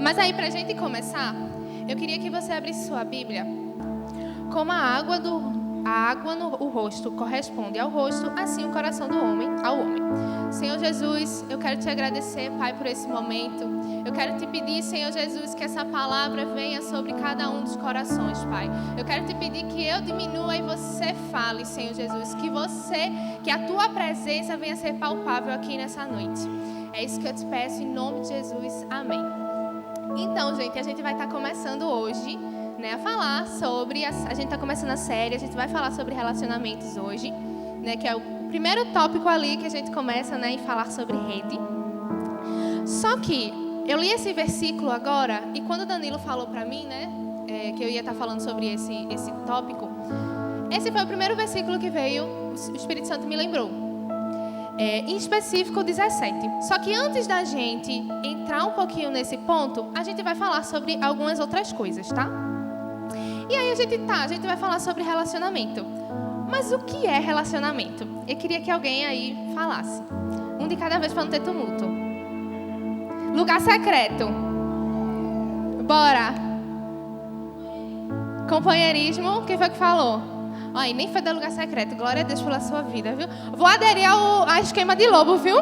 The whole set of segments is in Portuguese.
Mas aí, para a gente começar, eu queria que você abrisse sua Bíblia. Como a água no rosto corresponde ao rosto, assim o coração do homem ao homem. Senhor Jesus, eu quero te agradecer, Pai, por esse momento. Eu quero te pedir, Senhor Jesus, que essa palavra venha sobre cada um dos corações, Pai. Eu quero te pedir que eu diminua e você fale, Senhor Jesus. Que a tua presença venha ser palpável aqui nessa noite. É isso que eu te peço, em nome de Jesus. Amém. Então, gente, a gente vai estar começando hoje, a falar sobre... A gente está começando a série, a gente vai falar sobre relacionamentos hoje, que é o primeiro tópico ali que a gente começa, em falar sobre rede. Só que eu li esse versículo agora, e quando o Danilo falou para mim, que eu ia estar falando sobre esse tópico, esse foi o primeiro versículo que veio, o Espírito Santo me lembrou. Em específico, 17. Só que antes da gente entrar um pouquinho nesse ponto, a gente vai falar sobre algumas outras coisas, tá? E aí a gente vai falar sobre relacionamento. Mas o que é relacionamento? Eu queria que alguém aí falasse. Um de cada vez para não ter tumulto. Lugar secreto. Bora. Companheirismo, quem foi que falou? Ai, nem foi da lugar secreto. Glória a Deus pela sua vida, viu? Vou aderir ao esquema de lobo, viu?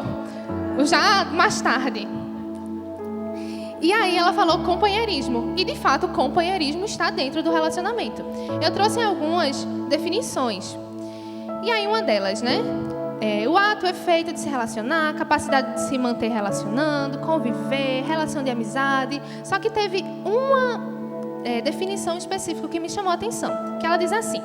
Já mais tarde. E aí ela falou companheirismo. E, de fato, o companheirismo está dentro do relacionamento. Eu trouxe algumas definições. E aí uma delas, o ato, o efeito de se relacionar, capacidade de se manter relacionando, conviver, relação de amizade. Só que teve uma definição específica que me chamou a atenção. Que ela diz assim: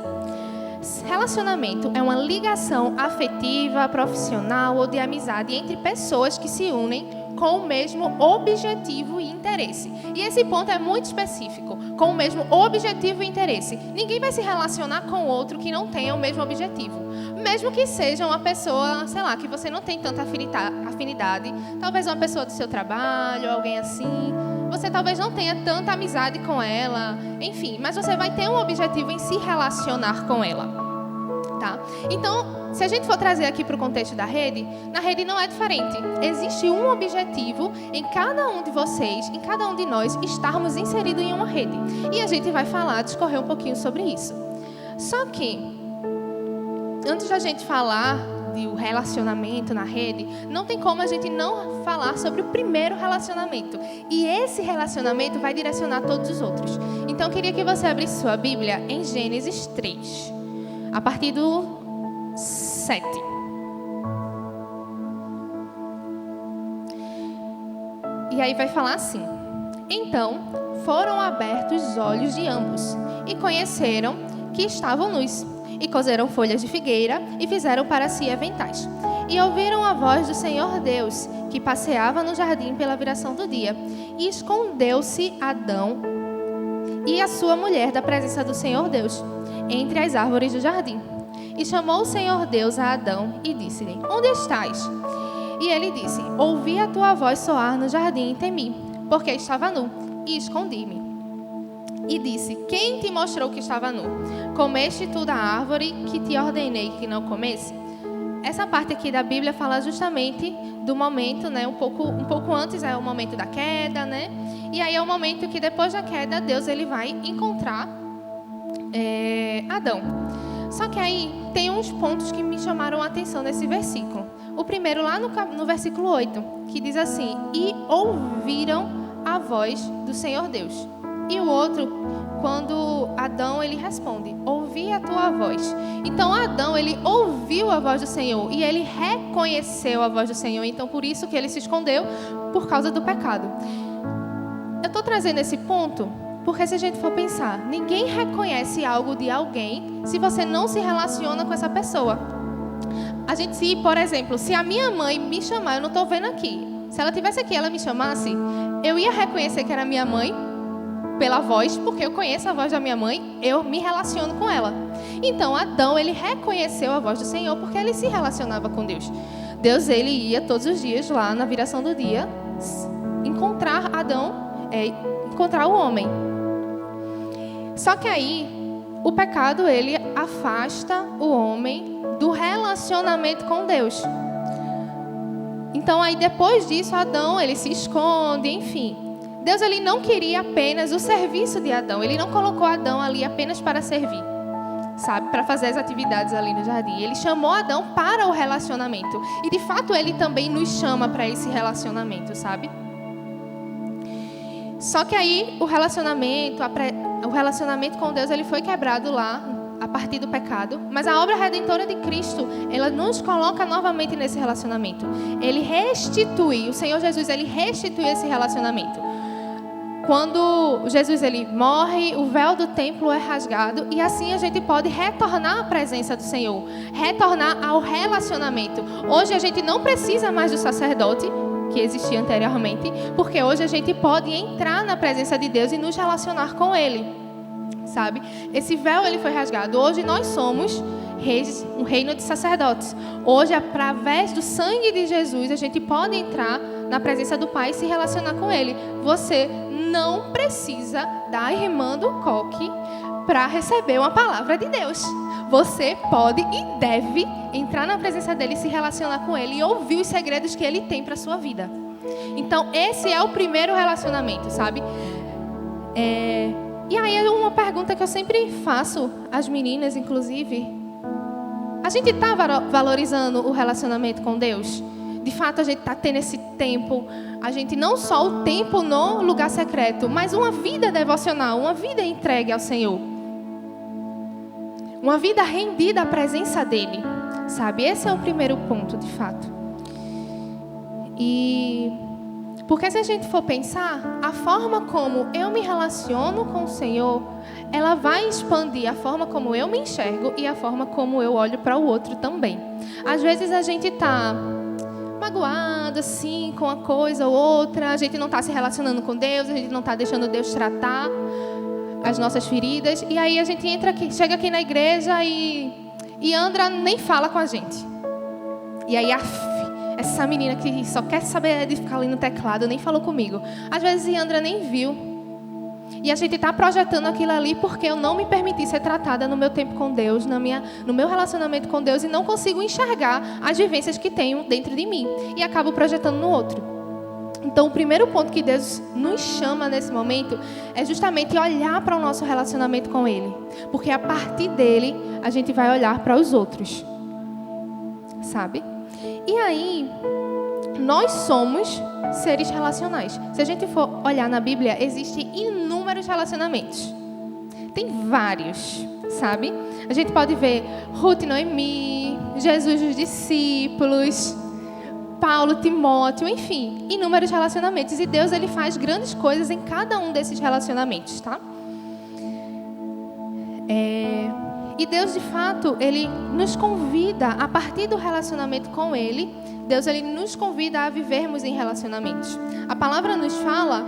relacionamento é uma ligação afetiva, profissional ou de amizade entre pessoas que se unem com o mesmo objetivo e interesse. E esse ponto é muito específico, com o mesmo objetivo e interesse. Ninguém vai se relacionar com outro que não tenha o mesmo objetivo. Mesmo que seja uma pessoa, sei lá, que você não tem tanta afinidade, talvez uma pessoa do seu trabalho, alguém assim, você talvez não tenha tanta amizade com ela, enfim, mas você vai ter um objetivo em se relacionar com ela, tá? Então, se a gente for trazer aqui para o contexto da rede, na rede não é diferente. Existe um objetivo em cada um de vocês, em cada um de nós, estarmos inseridos em uma rede. E a gente vai discorrer um pouquinho sobre isso. Só que, antes da gente falar do relacionamento na rede, não tem como a gente não falar sobre o primeiro relacionamento. E esse relacionamento vai direcionar todos os outros. Então, eu queria que você abrisse sua Bíblia em Gênesis 3, a partir do 7. E aí vai falar assim: então foram abertos os olhos de ambos e conheceram que estavam nus, e coseram folhas de figueira e fizeram para si aventais. E ouviram a voz do Senhor Deus, que passeava no jardim pela viração do dia. E escondeu-se Adão e a sua mulher da presença do Senhor Deus entre as árvores do jardim. E chamou o Senhor Deus a Adão e disse-lhe: onde estás? E ele disse: ouvi a tua voz soar no jardim e temi, porque estava nu, e escondi-me. E disse: quem te mostrou que estava nu? Comeste tu da árvore que te ordenei que não comesse? Essa parte aqui da Bíblia fala justamente do momento, um pouco antes é o momento da queda, E aí é o momento que depois da queda Deus ele vai encontrar Adão. Só que aí tem uns pontos que me chamaram a atenção nesse versículo. O primeiro lá no versículo 8, que diz assim: e ouviram a voz do Senhor Deus. E o outro, quando Adão ele responde: ouvi a tua voz. Então Adão ele ouviu a voz do Senhor e ele reconheceu a voz do Senhor. Então por isso que ele se escondeu, por causa do pecado. Eu estou trazendo esse ponto porque se a gente for pensar, ninguém reconhece algo de alguém se você não se relaciona com essa pessoa. Por exemplo, se a minha mãe me chamar, eu não estou vendo aqui. Se ela estivesse aqui, ela me chamasse, eu ia reconhecer que era minha mãe pela voz, porque eu conheço a voz da minha mãe, eu me relaciono com ela. Então, Adão, ele reconheceu a voz do Senhor porque ele se relacionava com Deus. Deus, ele ia todos os dias lá na viração do dia encontrar encontrar o homem. Só que aí, o pecado, ele afasta o homem do relacionamento com Deus. Então, aí depois disso, Adão, ele se esconde, enfim. Deus ele não queria apenas o serviço de Adão. Ele não colocou Adão ali apenas para servir, sabe? Para fazer as atividades ali no jardim. Ele chamou Adão para o relacionamento. E de fato ele também nos chama para esse relacionamento, sabe? Só que aí o relacionamento com Deus ele foi quebrado lá a partir do pecado, mas a obra redentora de Cristo, ela nos coloca novamente nesse relacionamento. Ele restitui, o Senhor Jesus, ele restitui esse relacionamento. Quando Jesus ele morre, o véu do templo é rasgado e assim a gente pode retornar à presença do Senhor, retornar ao relacionamento. Hoje a gente não precisa mais do sacerdote que existia anteriormente, porque hoje a gente pode entrar na presença de Deus e nos relacionar com Ele, sabe? Esse véu ele foi rasgado. Hoje nós somos reis, um reino de sacerdotes. Hoje, através do sangue de Jesus, a gente pode entrar na presença do Pai e se relacionar com Ele. Você não precisa da irmã do coque para receber uma palavra de Deus. Você pode e deve entrar na presença dele e se relacionar com ele e ouvir os segredos que ele tem para a sua vida. Então, esse é o primeiro relacionamento, sabe? E aí é uma pergunta que eu sempre faço às meninas, inclusive. A gente está valorizando o relacionamento com Deus? De fato, a gente está tendo esse tempo, a gente não só o tempo no lugar secreto, mas uma vida devocional, uma vida entregue ao Senhor. Uma vida rendida à presença dEle, sabe? Esse é o primeiro ponto, de fato. E porque se a gente for pensar, a forma como eu me relaciono com o Senhor, ela vai expandir a forma como eu me enxergo e a forma como eu olho para o outro também. Às vezes a gente está magoado, assim, com uma coisa ou outra, a gente não está se relacionando com Deus, a gente não está deixando Deus tratar as nossas feridas, e aí a gente entra aqui, chega aqui na igreja e Andra nem fala com a gente. E aí, essa menina que só quer saber de ficar ali no teclado, nem falou comigo. Às vezes, Andra nem viu. E a gente está projetando aquilo ali porque eu não me permiti ser tratada no meu tempo com Deus, no meu relacionamento com Deus, e não consigo enxergar as vivências que tenho dentro de mim. E acabo projetando no outro. Então, o primeiro ponto que Deus nos chama nesse momento é justamente olhar para o nosso relacionamento com Ele. Porque a partir dele, a gente vai olhar para os outros. Sabe? E aí, nós somos seres relacionais. Se a gente for olhar na Bíblia, existem inúmeros relacionamentos. Tem vários, sabe? A gente pode ver Ruth e Noemi, Jesus e os discípulos, Paulo, Timóteo, enfim, inúmeros relacionamentos. E Deus ele faz grandes coisas em cada um desses relacionamentos, tá? E Deus, de fato, Ele nos convida, a partir do relacionamento com Ele, Deus ele nos convida a vivermos em relacionamentos. A palavra nos fala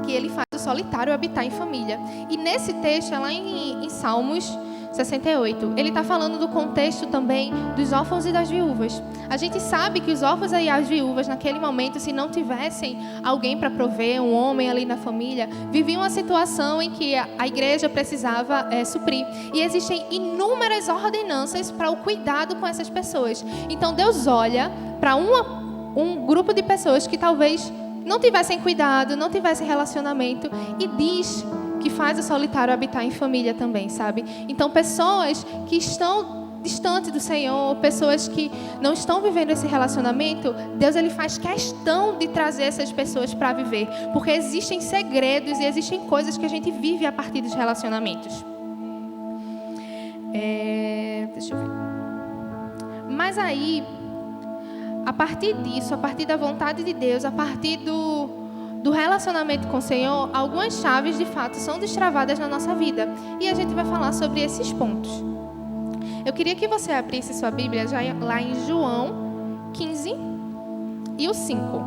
que Ele faz o solitário habitar em família. E nesse texto, lá em Salmos 68, ele está falando do contexto também dos órfãos e das viúvas. A gente sabe que os órfãos e as viúvas, naquele momento, se não tivessem alguém para prover, um homem ali na família, viviam uma situação em que a igreja precisava suprir. E existem inúmeras ordenanças para o cuidado com essas pessoas. Então, Deus olha para um grupo de pessoas que talvez não tivessem cuidado, não tivessem relacionamento, e diz que faz o solitário habitar em família também, sabe? Então, pessoas que estão distantes do Senhor, pessoas que não estão vivendo esse relacionamento, Deus ele faz questão de trazer essas pessoas para viver, porque existem segredos e existem coisas que a gente vive a partir dos relacionamentos. Deixa eu ver. Mas aí, a partir disso, a partir da vontade de Deus, a partir do relacionamento com o Senhor, algumas chaves, de fato, são destravadas na nossa vida. E a gente vai falar sobre esses pontos. Eu queria que você abrisse sua Bíblia já lá em João 15 e o 5.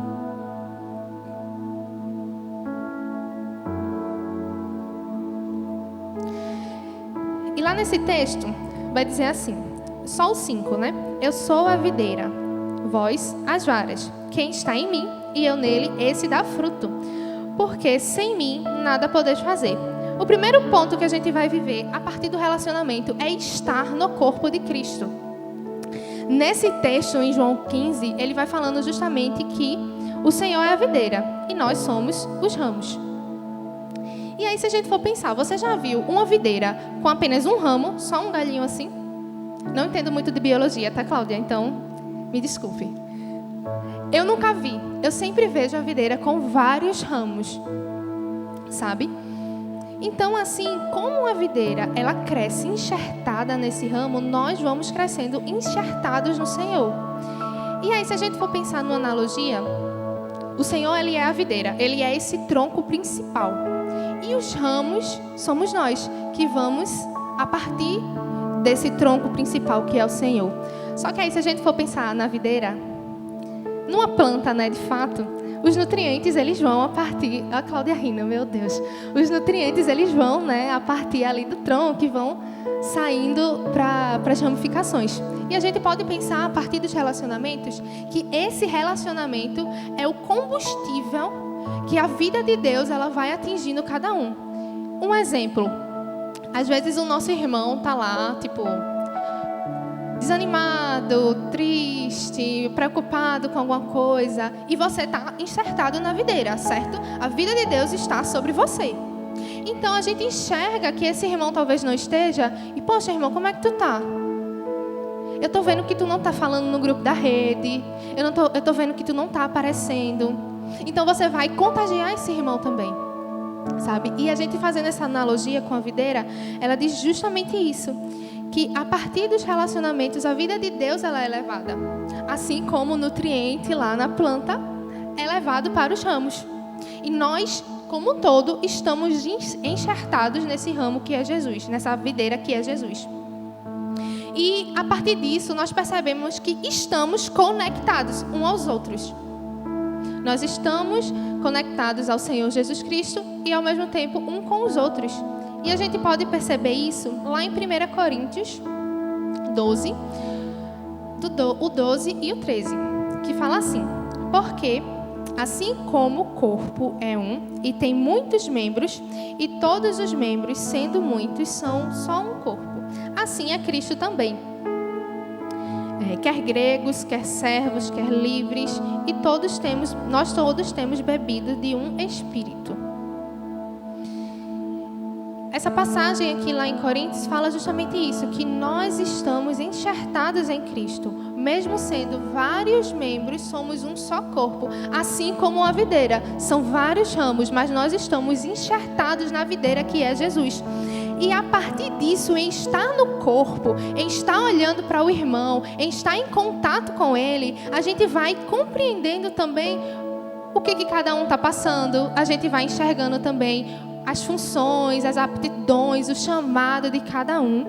E lá nesse texto, vai dizer assim, só o 5, né? Eu sou a videira, vós as varas. Quem está em mim e eu nele, esse dá fruto. Porque sem mim nada podeis fazer. O primeiro ponto que a gente vai viver a partir do relacionamento é estar no corpo de Cristo. Nesse texto, em João 15, ele vai falando justamente que O Senhor é a videira e nós somos os ramos. E aí, se a gente for pensar, você já viu uma videira com apenas um ramo, só um galhinho assim? Não entendo muito de biologia, tá, Cláudia? Então, me desculpe. Eu nunca vi. Eu sempre vejo a videira com vários ramos, sabe? Então, assim, como a videira, ela cresce enxertada nesse ramo, nós vamos crescendo enxertados no Senhor. E aí, se a gente for pensar numa analogia, o Senhor, Ele é a videira, Ele é esse tronco principal. E os ramos somos nós, que vamos a partir desse tronco principal que é o Senhor. Só que aí, se a gente for pensar na videira, numa planta, né, de fato, os nutrientes, eles vão a partir... A Cláudia rindo, meu Deus. Os nutrientes, eles vão, né, a partir ali do tronco e vão saindo para as ramificações. E a gente pode pensar, a partir dos relacionamentos, que esse relacionamento é o combustível que a vida de Deus ela vai atingindo cada um. Um exemplo. Às vezes o nosso irmão tá lá, tipo, desanimado, triste, preocupado com alguma coisa, e você está enxertado na videira, certo? A vida de Deus está sobre você. Então a gente enxerga que esse irmão talvez não esteja, e poxa, irmão, como é que tu tá? Eu tô vendo que tu não tá falando no grupo da rede, eu tô vendo que tu não tá aparecendo. Então você vai contagiar esse irmão também, sabe? E a gente fazendo essa analogia com a videira, ela diz justamente isso, que a partir dos relacionamentos a vida de Deus ela é levada, assim como o nutriente lá na planta é levado para os ramos. E nós, como um todo, estamos enxertados nesse ramo que é Jesus, nessa videira que é Jesus. E a partir disso nós percebemos que estamos conectados uns aos outros. Nós estamos conectados ao Senhor Jesus Cristo e ao mesmo tempo um com os outros. E a gente pode perceber isso lá em 1 Coríntios 12, o 12 e o 13, que fala assim: porque assim como o corpo é um e tem muitos membros, e todos os membros, sendo muitos, são só um corpo, assim é Cristo também. Quer gregos, quer servos, quer livres, e nós todos temos bebido de um Espírito. Essa passagem aqui lá em Coríntios fala justamente isso, que nós estamos enxertados em Cristo. Mesmo sendo vários membros, somos um só corpo. Assim como a videira, são vários ramos, mas nós estamos enxertados na videira que é Jesus. E a partir disso, em estar no corpo, em estar olhando para o irmão, em estar em contato com ele, a gente vai compreendendo também o que cada um está passando. A gente vai enxergando também as funções, as aptidões, o chamado de cada um.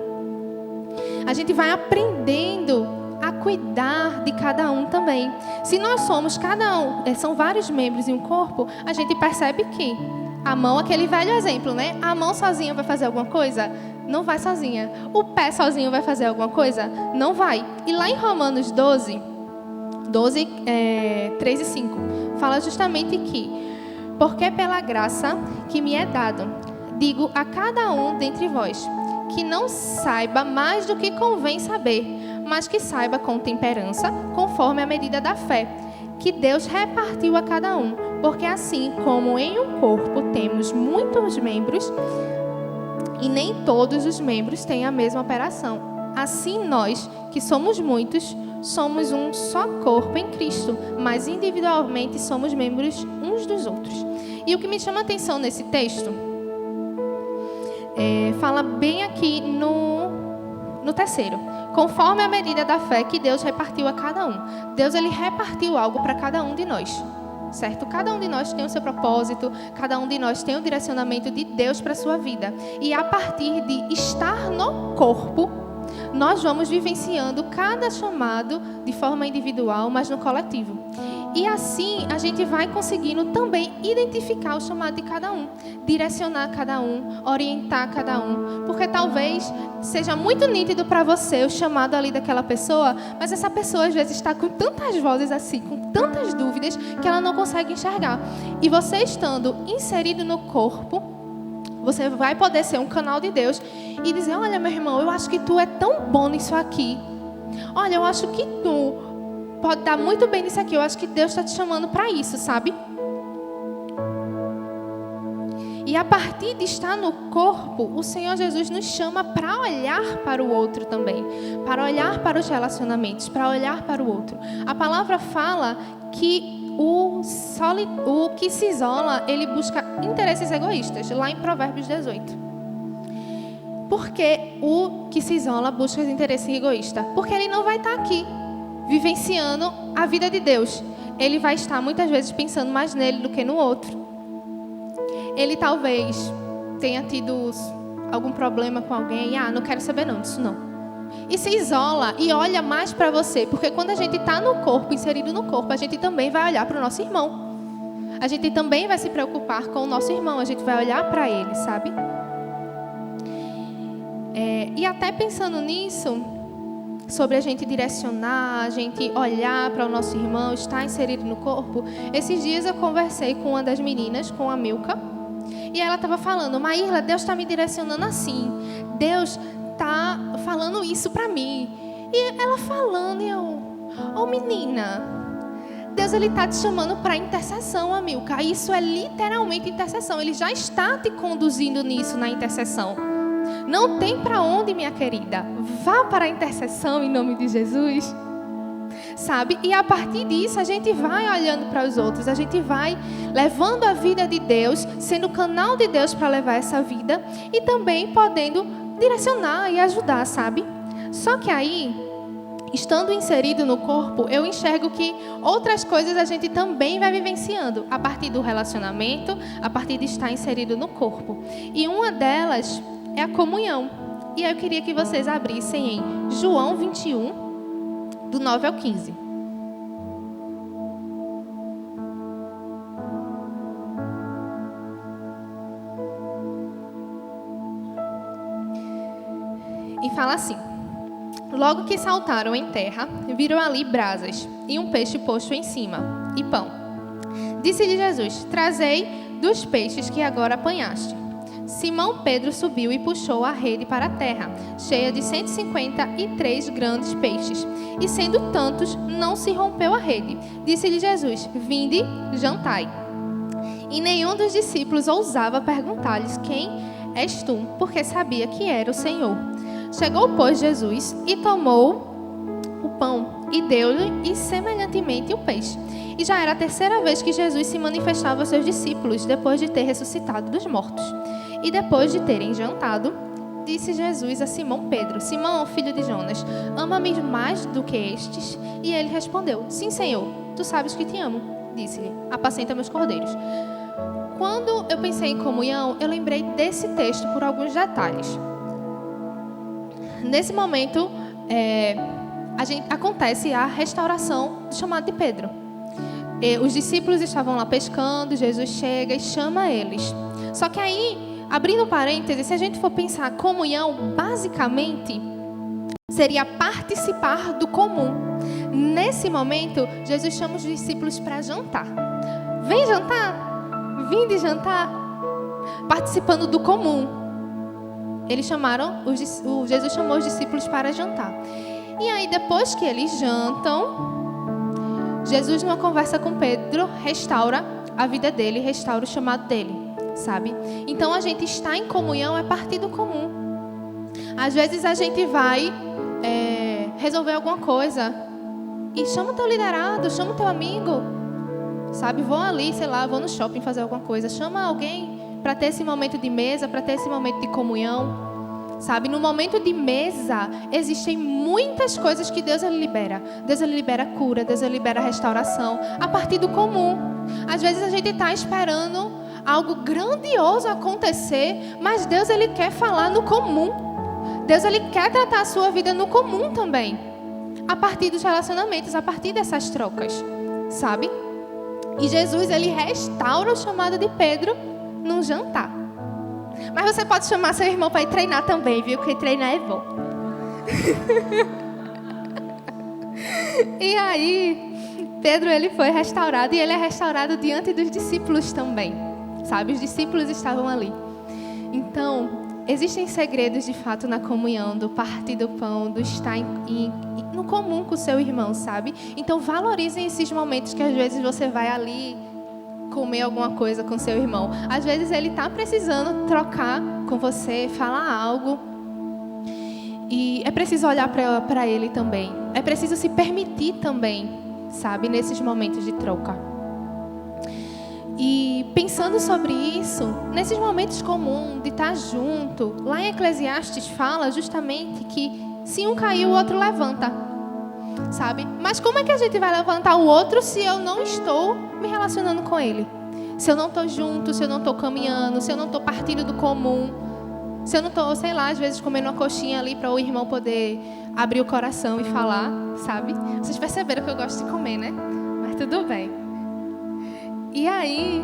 A gente vai aprendendo a cuidar de cada um também. Se nós somos cada um, são vários membros em um corpo, a gente percebe que a mão, aquele velho exemplo, né? A mão sozinha vai fazer alguma coisa? Não vai sozinha. O pé sozinho vai fazer alguma coisa? Não vai. E lá em Romanos 12, 3 e 5, fala justamente que porque pela graça que me é dado, digo a cada um dentre vós, que não saiba mais do que convém saber, mas que saiba com temperança, conforme a medida da fé, que Deus repartiu a cada um. Porque assim como em um corpo temos muitos membros, e nem todos os membros têm a mesma operação, assim nós, que somos muitos, somos um só corpo em Cristo, mas individualmente somos membros uns dos outros. E o que me chama a atenção nesse texto, fala bem aqui no terceiro, conforme a medida da fé que Deus repartiu a cada um. Deus ele repartiu algo para cada um de nós, certo? Cada um de nós tem o seu propósito, cada um de nós tem o direcionamento de Deus para a sua vida. E a partir de estar no corpo, nós vamos vivenciando cada chamado de forma individual, mas no coletivo. E assim a gente vai conseguindo também identificar o chamado de cada um, direcionar cada um, orientar cada um. Porque talvez seja muito nítido para você o chamado ali daquela pessoa, mas essa pessoa às vezes está com tantas vozes assim, com tantas dúvidas, que ela não consegue enxergar. E você estando inserido no corpo, você vai poder ser um canal de Deus e dizer: olha, meu irmão, eu acho que tu é tão bom nisso aqui. Olha, eu acho que tu pode dar muito bem nisso aqui. Eu acho que Deus está te chamando para isso, sabe? E a partir de estar no corpo, o Senhor Jesus nos chama para olhar para o outro também. Para olhar para os relacionamentos, para olhar para o outro. A palavra fala que o que se isola, ele busca interesses egoístas. Lá em Provérbios 18. Por que o que se isola busca interesses egoístas? Porque ele não vai estar aqui, vivenciando a vida de Deus. Ele vai estar muitas vezes pensando mais nele do que no outro. Ele talvez tenha tido algum problema com alguém. Não quero saber não disso não. E se isola e olha mais para você. Porque quando a gente está no corpo, inserido no corpo, a gente também vai olhar para o nosso irmão. A gente também vai se preocupar com o nosso irmão. A gente vai olhar para ele, sabe? E até pensando nisso, sobre a gente direcionar, a gente olhar para o nosso irmão, estar inserido no corpo. Esses dias eu conversei com uma das meninas, com a Milka. E ela estava falando, Maírla, Deus está me direcionando assim. Deus está falando isso para mim. E ela falando, e eu, menina, Deus está te chamando para intercessão, Milka. Isso é literalmente intercessão. Ele já está te conduzindo nisso, na intercessão. Não tem para onde, minha querida. Vá para a intercessão em nome de Jesus. Sabe? E a partir disso a gente vai olhando para os outros, a gente vai levando a vida de Deus, sendo canal de Deus para levar essa vida e também podendo direcionar e ajudar, sabe? Só que aí, estando inserido no corpo, eu enxergo que outras coisas a gente também vai vivenciando a partir do relacionamento, a partir de estar inserido no corpo. E uma delas é a comunhão. E eu queria que vocês abrissem em João 21, do 9 ao 15. E fala assim: logo que saltaram em terra, viram ali brasas e um peixe posto em cima, e pão. Disse-lhe Jesus: trazei dos peixes que agora apanhaste. Simão Pedro subiu e puxou a rede para a terra, cheia de 153 grandes peixes. E sendo tantos, não se rompeu a rede. Disse-lhe Jesus: vinde, jantai. E nenhum dos discípulos ousava perguntar-lhes: quem és tu? Porque sabia que era o Senhor. Chegou, pois, Jesus e tomou o pão e deu-lhe e semelhantemente o peixe. E já era a terceira vez que Jesus se manifestava aos seus discípulos, depois de ter ressuscitado dos mortos. E depois de terem jantado, disse Jesus a Simão Pedro: Simão, filho de Jonas, ama-me mais do que estes? E ele respondeu: sim, Senhor, tu sabes que te amo. Disse-lhe: apacenta meus cordeiros. Quando eu pensei em comunhão, eu lembrei desse texto por alguns detalhes. Nesse momento, acontece a restauração do chamado de Pedro. Os discípulos estavam lá pescando, Jesus chega e chama eles. Só que aí, abrindo parênteses, se a gente for pensar comunhão, basicamente, seria participar do comum. Nesse momento, Jesus chama os discípulos para jantar. Vem jantar? Vinde jantar? Participando do comum. Jesus chamou os discípulos para jantar. E aí, depois que eles jantam, Jesus, numa conversa com Pedro, restaura a vida dele, restaura o chamado dele, sabe? Então, a gente está em comunhão a partir do comum. Às vezes, a gente vai resolver alguma coisa e chama o teu liderado, chama o teu amigo, sabe? Vou ali, sei lá, vou no shopping fazer alguma coisa. Chama alguém para ter esse momento de mesa, para ter esse momento de comunhão. Sabe, no momento de mesa, existem muitas coisas que Deus ele libera. Deus ele libera cura, Deus ele libera restauração, a partir do comum. Às vezes a gente está esperando algo grandioso acontecer, mas Deus ele quer falar no comum. Deus ele quer tratar a sua vida no comum também. A partir dos relacionamentos, a partir dessas trocas, sabe? E Jesus ele restaura o chamado de Pedro num jantar. Mas você pode chamar seu irmão para ir treinar também, viu? Porque treinar é bom. E aí, Pedro ele foi restaurado e ele é restaurado diante dos discípulos também, sabe? Os discípulos estavam ali. Então, existem segredos de fato na comunhão, do partir do pão, do estar no comum com o seu irmão, sabe? Então valorizem esses momentos que às vezes você vai ali comer alguma coisa com seu irmão. Às vezes ele está precisando trocar com você, falar algo. E é preciso olhar para ele também. É preciso se permitir também, sabe? Nesses momentos de troca. E pensando sobre isso, nesses momentos comuns de estar junto, lá em Eclesiastes fala justamente que se um cair, o outro levanta, sabe? Mas como é que a gente vai levantar o outro se eu não estou me relacionando com ele? Se eu não estou junto, se eu não estou caminhando, se eu não estou partindo do comum, se eu não estou, sei lá, às vezes comendo uma coxinha ali para o irmão poder abrir o coração e falar, sabe? Vocês perceberam que eu gosto de comer, né? Mas tudo bem. E aí,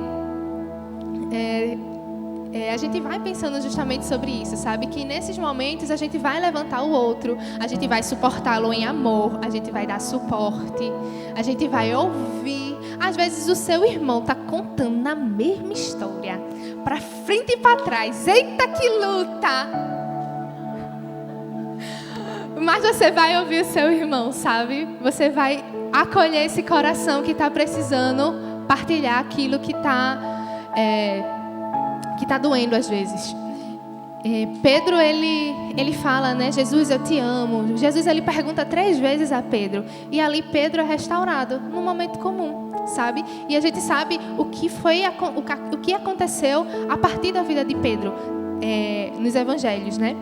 a gente vai pensando justamente sobre isso, sabe? Que nesses momentos a gente vai levantar o outro, a gente vai suportá-lo em amor, a gente vai dar suporte, a gente vai ouvir. Às vezes o seu irmão está contando na mesma história, para frente e para trás. Eita, que luta! Mas você vai ouvir o seu irmão, sabe? Você vai acolher esse coração que está precisando partilhar aquilo que está doendo às vezes. Pedro, ele fala, né? Jesus, eu te amo. Jesus, ele pergunta 3 vezes a Pedro. E ali Pedro é restaurado num momento comum, sabe? E a gente sabe o que aconteceu a partir da vida de Pedro nos evangelhos, né?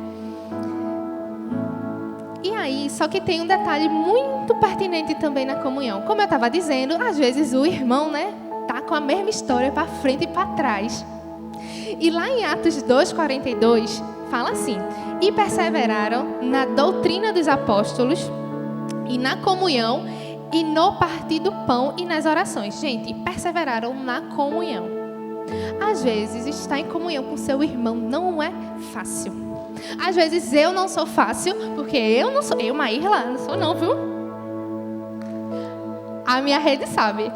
E aí, só que tem um detalhe muito pertinente também na comunhão. Como eu estava dizendo, às vezes o irmão, né, tá com a mesma história para frente e para trás. E lá em Atos 2:42, fala assim: e perseveraram na doutrina dos apóstolos, e na comunhão, e no partir do pão e nas orações. Gente, perseveraram na comunhão. Às vezes, estar em comunhão com seu irmão não é fácil. Às vezes eu não sou fácil, porque eu não sou, eu, Maírla, não sou não, viu? A minha rede sabe.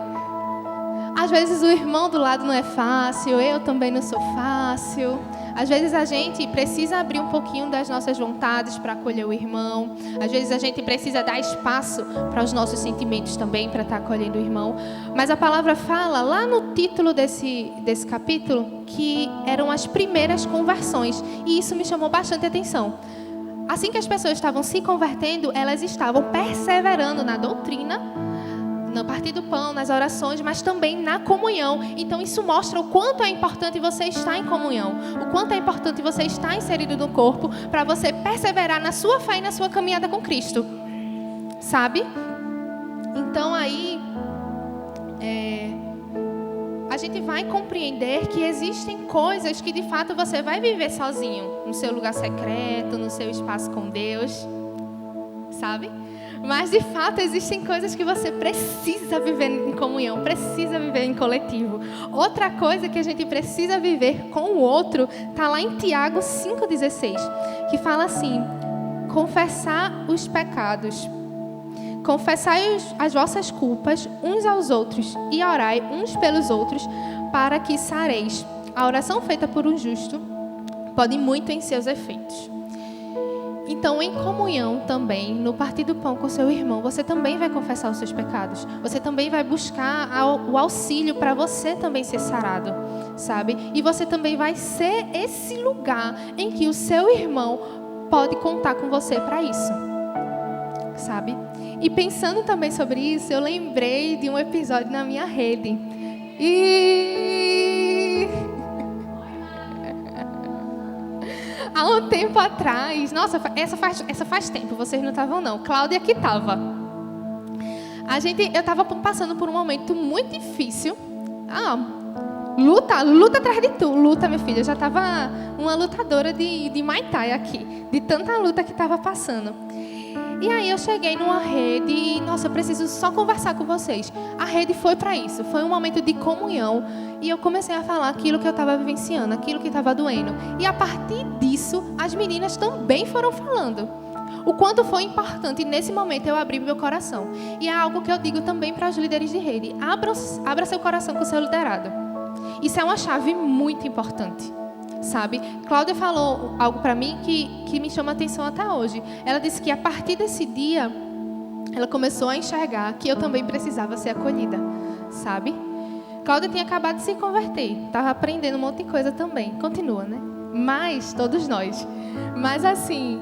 Às vezes o irmão do lado não é fácil, eu também não sou fácil. Às vezes a gente precisa abrir um pouquinho das nossas vontades para acolher o irmão. Às vezes a gente precisa dar espaço para os nossos sentimentos também, para estar acolhendo o irmão. Mas a palavra fala lá no título desse capítulo que eram as primeiras conversões. E isso me chamou bastante atenção. Assim que as pessoas estavam se convertendo, elas estavam perseverando na doutrina, no partir do pão, nas orações, mas também na comunhão. Então isso mostra o quanto é importante você estar em comunhão, o quanto é importante você estar inserido no corpo para você perseverar na sua fé e na sua caminhada com Cristo, sabe? Então aí a gente vai compreender que existem coisas que de fato você vai viver sozinho, no seu lugar secreto, no seu espaço com Deus, sabe? Mas, de fato, existem coisas que você precisa viver em comunhão, precisa viver em coletivo. Outra coisa que a gente precisa viver com o outro está lá em Tiago 5,16, que fala assim: confessar os pecados, confessai as vossas culpas uns aos outros e orai uns pelos outros para que sareis. A oração feita por um justo pode muito em seus efeitos. Então, em comunhão também, no partir do pão com seu irmão, você também vai confessar os seus pecados. Você também vai buscar o auxílio para você também ser sarado, sabe? E você também vai ser esse lugar em que o seu irmão pode contar com você para isso, sabe? E pensando também sobre isso, eu lembrei de um episódio na minha rede. Há um tempo atrás, nossa, essa faz tempo, vocês não estavam não. Cláudia que estava. Eu estava passando por um momento muito difícil. Luta atrás de tu. Luta, minha filha. Eu já estava uma lutadora de Muay Thai aqui, de tanta luta que estava passando. E aí eu cheguei numa rede e, nossa, eu preciso só conversar com vocês. A rede foi para isso, foi um momento de comunhão. E eu comecei a falar aquilo que eu estava vivenciando, aquilo que estava doendo. E a partir disso, as meninas também foram falando. O quanto foi importante nesse momento eu abrir meu coração. E é algo que eu digo também para os líderes de rede. Abra seu coração com o seu liderado. Isso é uma chave muito importante, sabe? Cláudia falou algo para mim que me chama a atenção até hoje. Ela disse que a partir desse dia, ela começou a enxergar que eu também precisava ser acolhida, sabe? Cláudia tinha acabado de se converter, estava aprendendo um monte de coisa também. Continua, né? Mas, todos nós. Mas assim,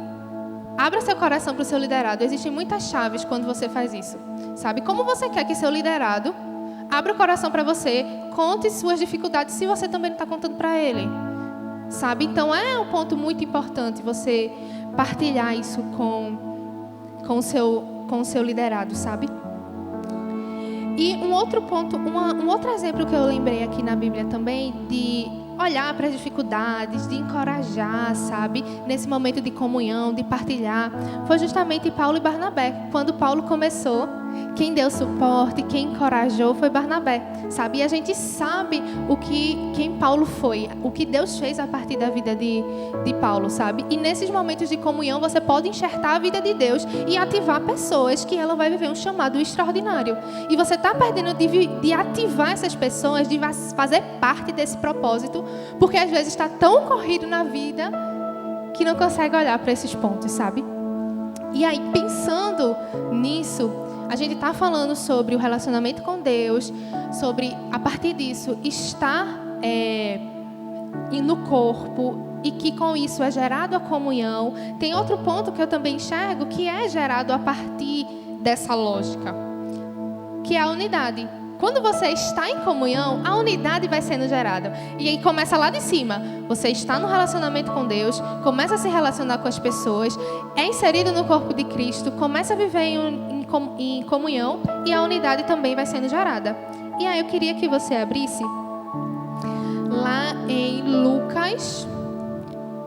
abra seu coração para o seu liderado. Existem muitas chaves quando você faz isso, sabe? Como você quer que seu liderado abra o coração para você, conte suas dificuldades se você também não está contando para ele, sabe? Então é um ponto muito importante você partilhar isso com o seu liderado, sabe? E um outro ponto, um outro exemplo que eu lembrei aqui na Bíblia também, de olhar para as dificuldades, de encorajar, sabe? Nesse momento de comunhão, de partilhar, foi justamente Paulo e Barnabé. Quando Paulo começou, quem deu suporte, quem encorajou foi Barnabé, sabe? E a gente sabe quem Paulo foi, o que Deus fez a partir da vida de Paulo, sabe? E nesses momentos de comunhão você pode enxertar a vida de Deus e ativar pessoas que ela vai viver um chamado extraordinário. E você está perdendo de ativar essas pessoas, de fazer parte desse propósito, porque às vezes está tão corrido na vida que não consegue olhar para esses pontos, sabe? E aí, pensando nisso, a gente está falando sobre o relacionamento com Deus, sobre, a partir disso, estar no corpo e que com isso é gerado a comunhão. Tem outro ponto que eu também enxergo que é gerado a partir dessa lógica, que é a unidade. Quando você está em comunhão, a unidade vai sendo gerada. E aí começa lá de cima. Você está no relacionamento com Deus, começa a se relacionar com as pessoas, é inserido no corpo de Cristo, começa a viver em comunhão e a unidade também vai sendo gerada. E aí eu queria que você abrisse lá em Lucas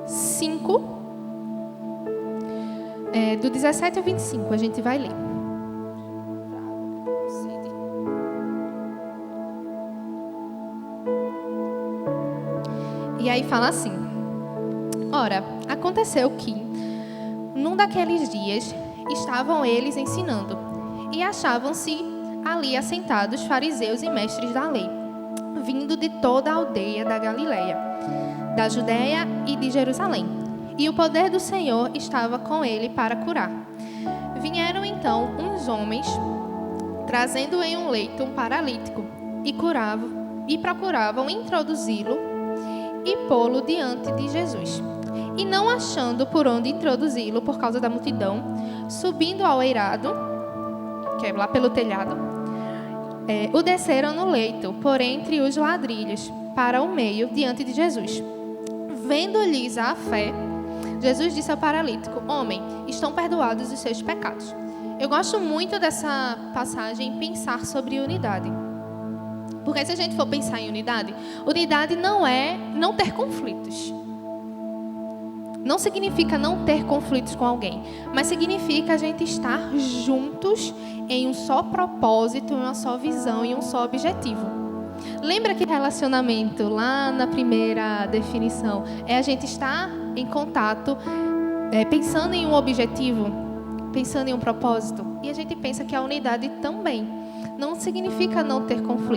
5, do 17 ao 25, a gente vai ler. E aí fala assim: ora, aconteceu que, num daqueles dias, estavam eles ensinando, e achavam-se ali assentados fariseus e mestres da lei, vindo de toda a aldeia da Galileia, da Judeia e de Jerusalém. E o poder do Senhor estava com ele para curar. Vieram então uns homens, trazendo em um leito um paralítico, e procuravam introduzi-lo e pô-lo diante de Jesus. E não achando por onde introduzi-lo por causa da multidão, subindo ao eirado, que é lá pelo telhado, o desceram no leito, por entre os ladrilhos, para o meio, diante de Jesus. Vendo-lhes a fé, Jesus disse ao paralítico: homem, estão perdoados os seus pecados. Eu gosto muito dessa passagem, pensar sobre unidade. Porque se a gente for pensar em unidade, unidade não é não ter conflitos. Não significa não ter conflitos com alguém, mas significa a gente estar juntos em um só propósito, em uma só visão, em um só objetivo. Lembra que relacionamento, lá na primeira definição, é a gente estar em contato, pensando em um objetivo, pensando em um propósito. E a gente pensa que a unidade também não significa não ter conflito.